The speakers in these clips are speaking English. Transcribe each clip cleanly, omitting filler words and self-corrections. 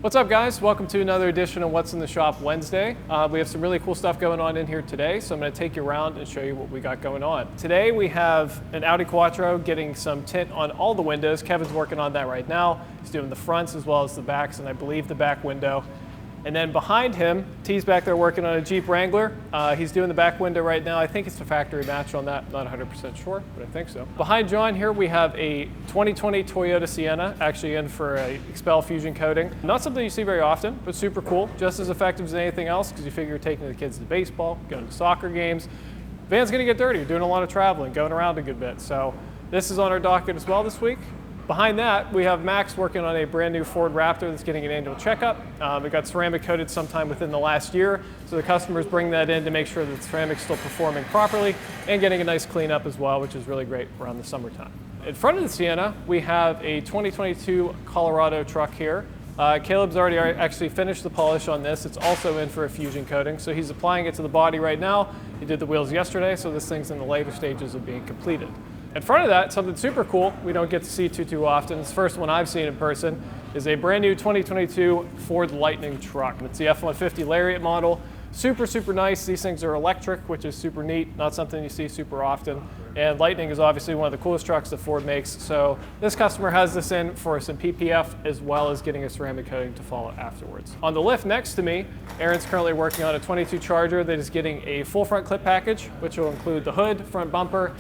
What's up, guys? Welcome to another edition of What's in the Shop Wednesday. We have some really cool stuff going on in here today, so I'm going to take you around and show you what we got going on. Today we have an Audi Quattro getting some tint on all the windows. Kevin's working on that right now. He's doing the fronts as well as the backs, and I believe the back window. And then behind him, T's back there working on a Jeep Wrangler. He's doing the back window right now. I think it's a factory match on that. Not 100% sure, but I think so. Behind John here, we have a 2020 Toyota Sienna, actually in for a XPEL fusion coating. Not something you see very often, but super cool. Just as effective as anything else, because you figure you're taking the kids to baseball, going to soccer games. Van's gonna get dirty. You're doing a lot of traveling, going around a good bit. So this is on our docket as well this week. Behind that, we have Max working on a brand new Ford Raptor that's getting an annual checkup. It got ceramic coated sometime within the last year, so the customers bring that in to make sure that the ceramic's still performing properly and getting a nice cleanup as well, which is really great around the summertime. In front of the Sienna, we have a 2022 Colorado truck here. Caleb's already actually finished the polish on this. It's also in for a fusion coating, so he's applying it to the body right now. He did the wheels yesterday, so this thing's in the later stages of being completed. In front of that, something super cool we don't get to see too often, it's the first one I've seen in person, is a brand new 2022 Ford Lightning truck. It's the F-150 Lariat model. Super nice. These things are electric, which is super neat, not something you see super often. And Lightning is obviously one of the coolest trucks that Ford makes, so this customer has this in for some PPF as well as getting a ceramic coating to follow afterwards. On the lift next to me, Aaron's currently working on a 22 Charger that is getting a full front clip package, which will include the hood, front bumper,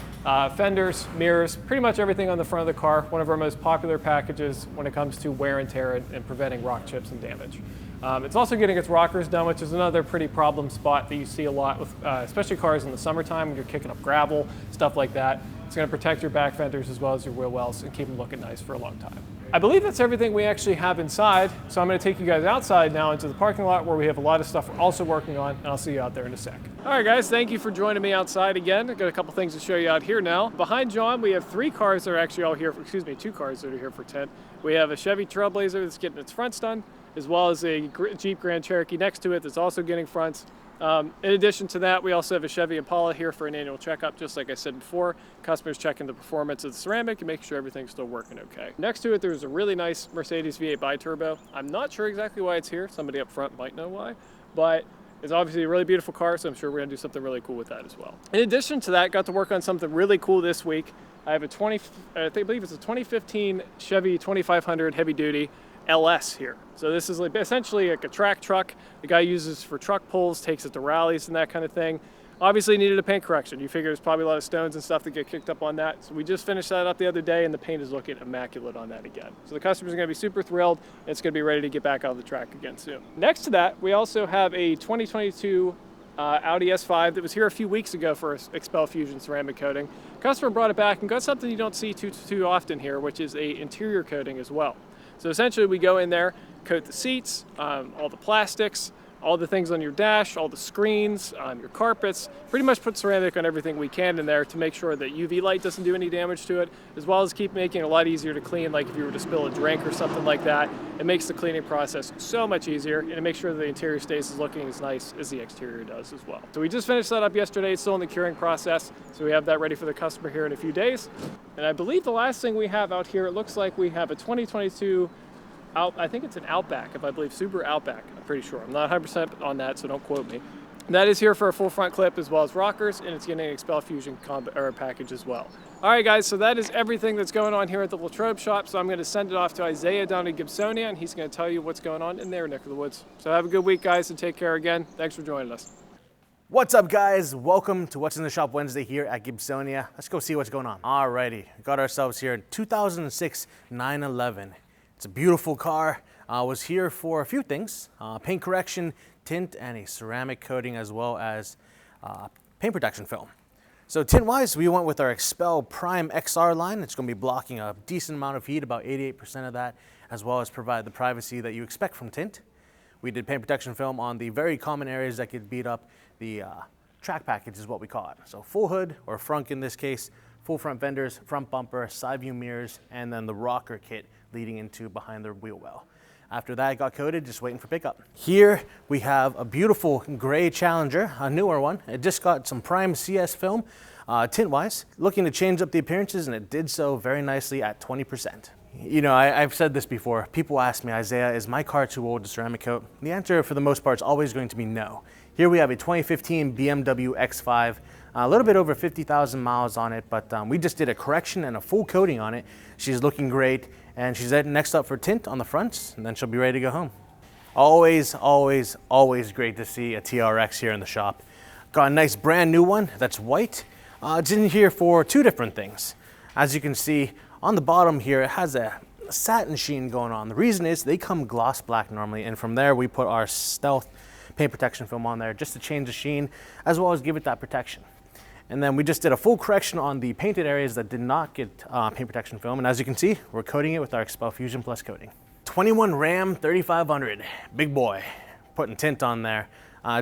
fenders, mirrors, pretty much everything on the front of the car. One of our most popular packages when it comes to wear and tear and preventing rock chips and damage. It's also getting its rockers done, which is another pretty problem spot that you see a lot with, especially cars in the summertime when you're kicking up gravel, stuff like that. It's going to protect your back fenders as well as your wheel wells and keep them looking nice for a long time. I believe that's everything we actually have inside, so I'm going to take you guys outside now into the parking lot where we have a lot of stuff we're also working on, and I'll see you out there in a sec. All right, guys, thank you for joining me outside again. I've got a couple things to show you out here now. Behind John, we have two cars that are here for tint. We have a Chevy Trailblazer that's getting its fronts done, as well as a Jeep Grand Cherokee next to it that's also getting fronts. In addition to that, we also have a Chevy Impala here for an annual checkup, just like I said before. Customers checking the performance of the ceramic and making sure everything's still working okay. Next to it, there's a really nice Mercedes V8 Biturbo. I'm not sure exactly why it's here. Somebody up front might know why, but it's obviously a really beautiful car, so I'm sure we're gonna do something really cool with that as well. In addition to that, got to work on something really cool this week. I have I believe it's a 2015 Chevy 2500 heavy duty LS here. So this is essentially like a track truck the guy uses for truck pulls, takes it to rallies and that kind of thing. Obviously needed a paint correction. You figure there's probably a lot of stones and stuff that get kicked up on that. So we just finished that up the other day and the paint is looking immaculate on that again. So the customers are gonna be super thrilled and it's gonna be ready to get back out of the track again soon. Next to that, we also have a 2022 Audi S5 that was here a few weeks ago for XPEL Fusion ceramic coating. Customer brought it back and got something you don't see too often here, which is a interior coating as well. So essentially we go in there, coat the seats, all the plastics, all the things on your dash, all the screens, your carpets, pretty much put ceramic on everything we can in there to make sure that UV light doesn't do any damage to it, as well as keep making it a lot easier to clean, like if you were to spill a drink or something like that. It makes the cleaning process so much easier, and it makes sure the interior stays looking as nice as the exterior does as well. So we just finished that up yesterday. It's still in the curing process, so we have that ready for the customer here in a few days. And I believe the last thing we have out here, it looks like we have a 2022 I think it's an Outback, if I believe, Subaru Outback, I'm pretty sure. I'm not 100% on that, so don't quote me. And that is here for a full front clip as well as rockers, and it's getting an XPEL Fusion package as well. All right, guys, so that is everything that's going on here at the Latrobe shop, so I'm going to send it off to Isaiah down in Gibsonia, and he's going to tell you what's going on in their neck of the woods. So have a good week, guys, and take care again. Thanks for joining us. What's up, guys? Welcome to What's in the Shop Wednesday here at Gibsonia. Let's go see what's going on. Alrighty, got ourselves here in 2006 911. It's a beautiful car. Was here for a few things, paint correction, tint, and a ceramic coating, as well as paint protection film. So tint-wise, we went with our XPEL Prime XR line. It's gonna be blocking a decent amount of heat, about 88% of that, as well as provide the privacy that you expect from tint. We did paint protection film on the very common areas that could beat up the track package is what we call it. So full hood, or frunk in this case, full front fenders, front bumper, side view mirrors, and then the rocker kit leading into behind the wheel well. After that, it got coated, just waiting for pickup. Here we have a beautiful gray Challenger, a newer one. It just got some Prime CS film, tint-wise, looking to change up the appearances, and it did so very nicely at 20%. You know, I've said this before. People ask me, Isaiah, is my car too old to ceramic coat? The answer for the most part is always going to be no. Here we have a 2015 BMW X5, a little bit over 50,000 miles on it, but we just did a correction and a full coating on it. She's looking great, and she's next up for tint on the fronts, and then she'll be ready to go home. Always, always, always great to see a TRX here in the shop. Got a nice brand new one that's white. It's in here for two different things. As you can see, on the bottom here, it has a satin sheen going on. The reason is they come gloss black normally, and from there we put our Stealth paint protection film on there just to change the sheen, as well as give it that protection. And then we just did a full correction on the painted areas that did not get paint protection film, and as you can see, we're coating it with our XPEL Fusion Plus coating. 21 Ram 3500, big boy, putting tint on there.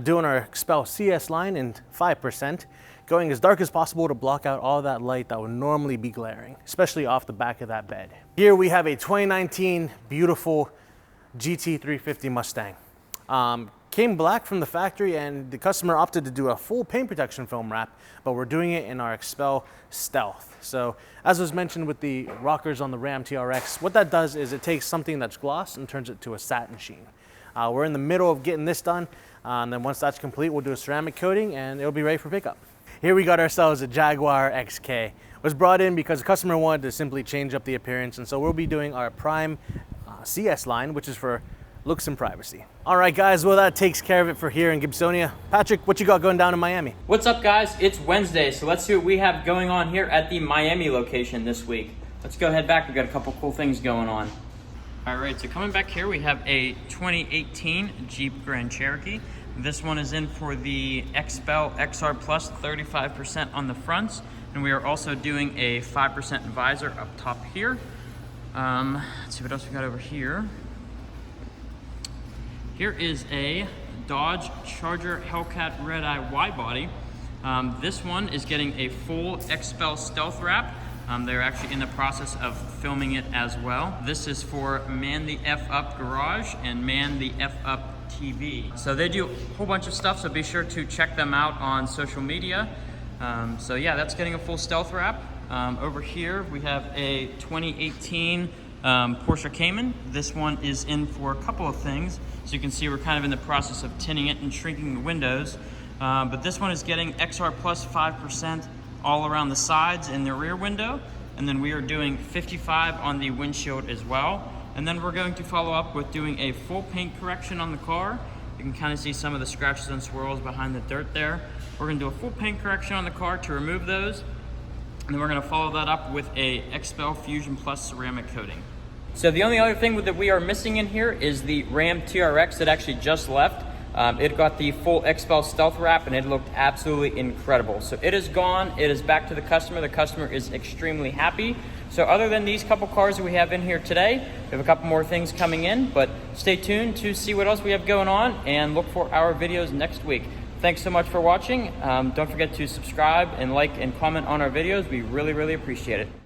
Doing our XPEL CS line in 5%, going as dark as possible to block out all that light that would normally be glaring, especially off the back of that bed. Here we have a 2019 beautiful GT350 Mustang. Came black from the factory, and the customer opted to do a full paint protection film wrap, but we're doing it in our XPEL Stealth. So as was mentioned with the rockers on the Ram TRX, what that does is it takes something that's gloss and turns it to a satin sheen. We're in the middle of getting this done, and then once that's complete, we'll do a ceramic coating and it'll be ready for pickup. Here we got ourselves a Jaguar XK. It was brought in because the customer wanted to simply change up the appearance, and so we'll be doing our Prime CS line, which is for looks and privacy. All right, guys, well, that takes care of it for here in Gibsonia. Patrick, what you got going down in Miami? What's up, guys? It's Wednesday, so let's see what we have going on here at the Miami location this week. Let's go head back. We've got a couple cool things going on. All right, so coming back here, we have a 2018 Jeep Grand Cherokee. This one is in for the XPEL XR Plus 35% on the fronts, and we are also doing a 5% visor up top here. Let's see what else we got over here. Here is a Dodge Charger Hellcat Red Eye wide body. This one is getting a full XPEL stealth wrap. They're actually in the process of filming it as well. This is for Man the F Up Garage and Man the F Up TV. So they do a whole bunch of stuff, so be sure to check them out on social media. So yeah, that's getting a full stealth wrap. Over here we have a 2018 Porsche Cayman. This one is in for a couple of things. So you can see we're kind of in the process of tinting it and shrinking the windows. But this one is getting XR Plus 5% all around the sides and the rear window. And then we are doing 55 on the windshield as well. And then we're going to follow up with doing a full paint correction on the car. You can kind of see some of the scratches and swirls behind the dirt there. We're going to do a full paint correction on the car to remove those. And then we're going to follow that up with a XPEL Fusion Plus ceramic coating. So the only other thing that we are missing in here is the Ram TRX that actually just left. It got the full XPEL stealth wrap and it looked absolutely incredible. So it is gone, it is back to the customer. The customer is extremely happy. So other than these couple cars that we have in here today, we have a couple more things coming in, but stay tuned to see what else we have going on and look for our videos next week. Thanks so much for watching. Don't forget to subscribe and like and comment on our videos. We really, really appreciate it.